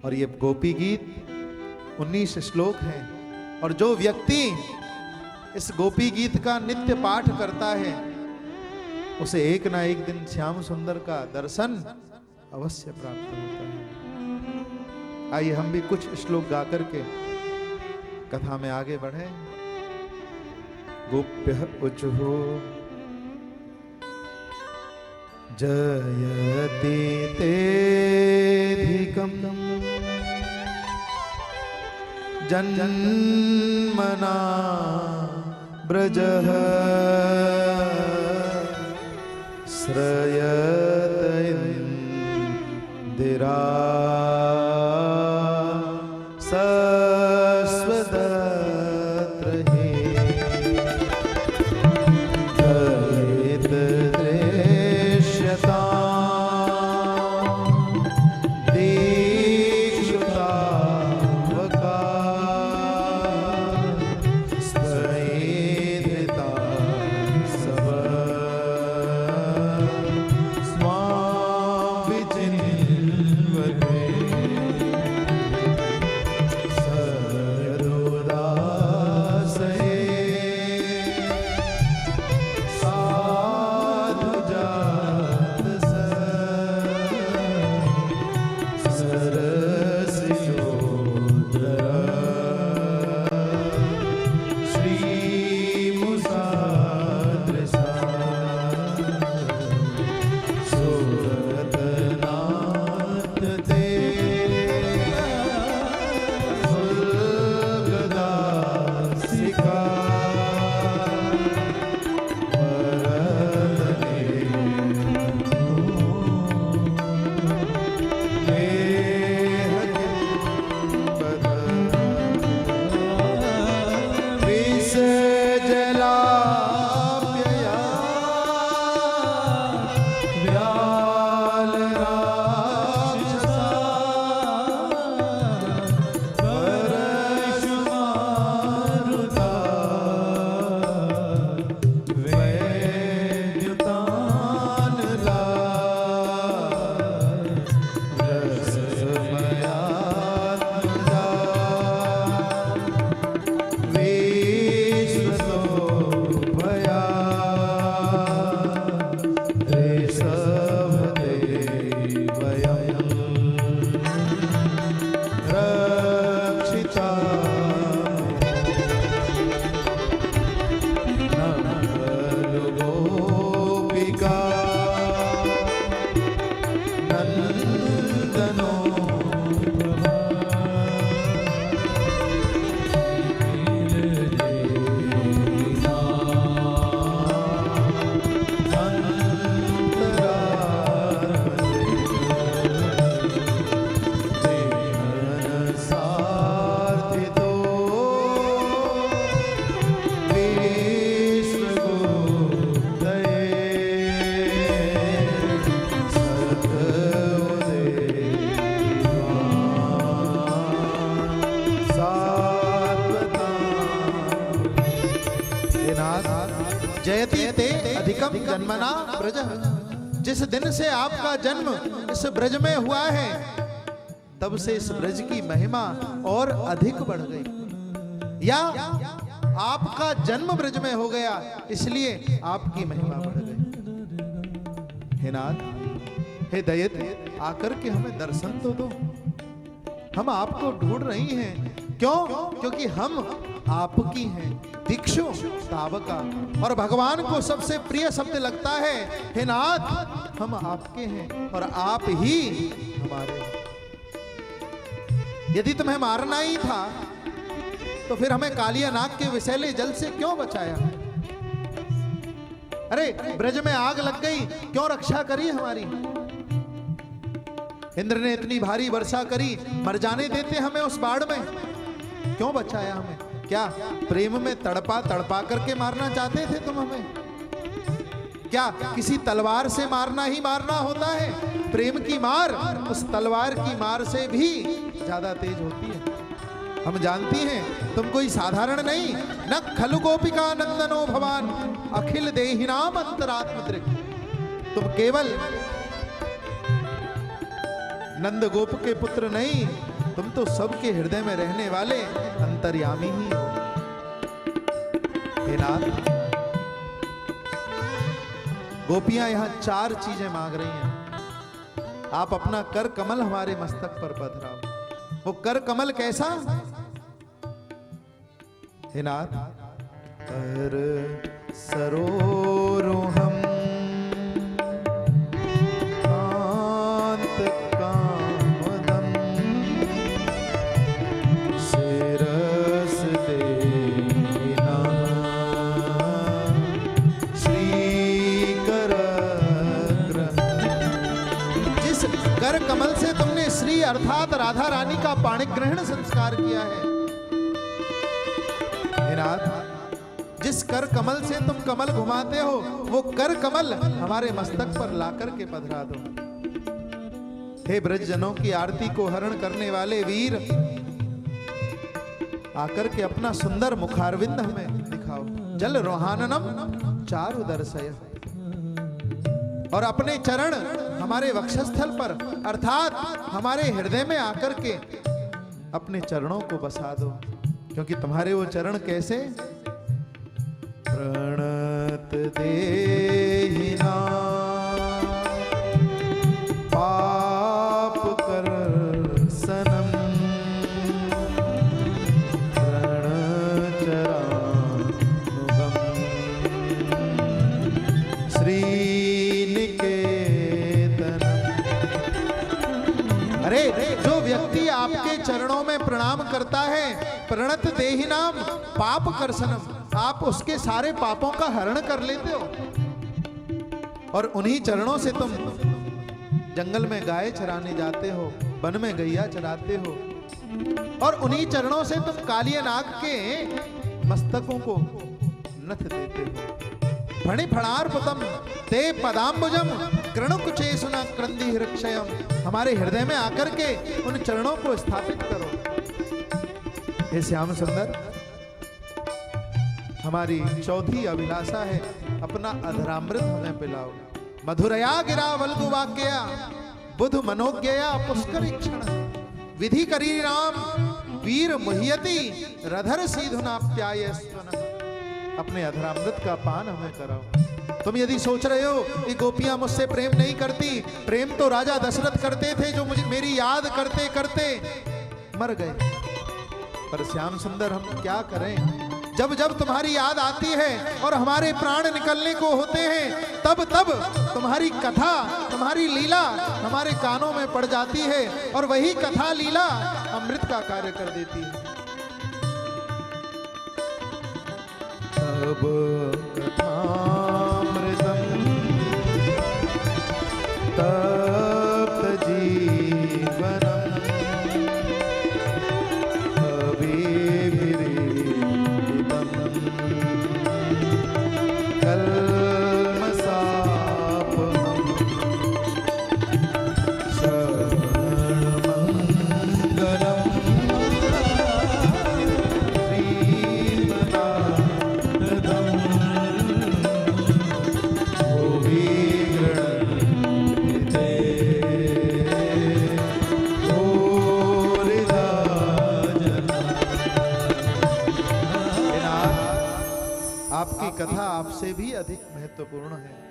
और ये गोपी गीत 19 श्लोक हैं। और जो व्यक्ति इस गोपी गीत का नित्य पाठ करता है उसे एक ना एक दिन श्याम सुंदर का दर्शन अवश्य प्राप्त होता है। आइए हम भी कुछ श्लोक गा करके कथा में आगे बढ़े। गोप्य उचुः जयति तेधिकं जन्मना ब्रजः श्रयत इंदिरा जयति ते अधिकम जन्मना ब्रज। जिस दिन से आपका जन्म इस ब्रज में हुआ है तब से इस ब्रज की महिमा और अधिक बढ़ गई, या आपका जन्म ब्रज में हो गया इसलिए आपकी महिमा बढ़ गई। हे नाथ, हे दयित, आकर के हमें दर्शन तो दो। हम आपको ढूंढ रही हैं। क्यों? क्योंकि हम आपकी हैं। दीक्षु तावका, और भगवान को सबसे प्रिय शब्द लगता है हे नाथ, हम आपके हैं और आप ही हमारे हैं। यदि तुम्हें मारना ही था तो फिर हमें कालिया नाग के विषैले जल से क्यों बचाया? अरे ब्रज में आग लग गई, क्यों रक्षा करी हमारी? इंद्र ने इतनी भारी वर्षा करी, मर जाने देते हमें उस बाढ़ में, क्यों बचाया हमें? क्या प्रेम में तड़पा तड़पा करके मारना चाहते थे तुम हमें? क्या किसी तलवार से मारना ही मारना होता है? प्रेम की मार उस तलवार की मार से भी ज्यादा तेज होती है। हम जानती हैं तुम कोई साधारण नहीं। न खलु गोपिका नंदनो भवान अखिल देहिनाम अंतरात्म त्रिक। तुम केवल नंद गोप के पुत्र नहीं, तुम तो सबके हृदय में रहने वाले अंतर्यामी ही हो। हे नाथ, गोपियां यहां 4 चीजें मांग रही हैं। आप अपना कर कमल हमारे मस्तक पर पधराओ। वो कर कमल कैसा? हे नाथ, कर सरोरुहम कांत कामदम शिरस देना श्रीकर ग्रहण। जिस कर कमल से तुमने श्री अर्थात राधा रानी का पाणिग्रहण संस्कार किया है, जिस कर कमल से तुम कमल घुमाते हो, वो कर कमल हमारे मस्तक पर लाकर के पधरा दो। हे ब्रज जनों की आरती को हरण करने वाले वीर, आकर के अपना सुंदर मुखारविंद हमें दिखाओ। जल रोहाननम चारु दर्शय, और अपने चरण हमारे वक्षस्थल पर अर्थात हमारे हृदय में आकर के अपने चरणों को बसा दो। क्योंकि तुम्हारे वो चरण कैसे? प्रणत देहिना पाप कर सनम प्रणचरानुगम श्रीनिकेतन। अरे जो व्यक्ति आपके चरणों में प्रणाम करता है, प्रणत देहिनाम पाप करसनम, आप उसके सारे पापों का हरण कर लेते हो। और उन्हीं चरणों से तुम जंगल में गाय चराने जाते हो, वन में गैया चराते हो, और उन्हीं चरणों से तुम कालिया नाग के मस्तकों को नथ देते हो। फणि फणार्पुतम ते पदाम्बुजम कृणुकुचेसुना क्रंदि हृक्षयम। हमारे हृदय में आकर के उन चरणों को स्थापित करो। हे श्याम सुंदर, हमारी चौथी अभिलाषा है, अपना अधरामृत हमें पिलाओ। मधुरया गिरा वल्गु वाक्या बुध मनोज्ञया पुष्कर क्षण विधि करी राम वीर मुह्यति रधर सीधुनाप्याय स्तवन। अपने अधरामृत का पान हमें कराओ। तुम यदि सोच रहे हो कि गोपियां मुझसे प्रेम नहीं करती, प्रेम तो राजा दशरथ करते थे, जो मुझे मेरी याद करते करते मर गए। पर श्याम सुंदर, हम क्या करें? जब जब तुम्हारी याद आती है और हमारे प्राण निकलने को होते हैं, तब तब तुम्हारी कथा, तुम्हारी लीला हमारे कानों में पड़ जाती है, और वही कथा लीला अमृत का कार्य कर देती है। तब कथामृतम तप्त जीवनम आपकी कथा आपसे भी अधिक महत्वपूर्ण है।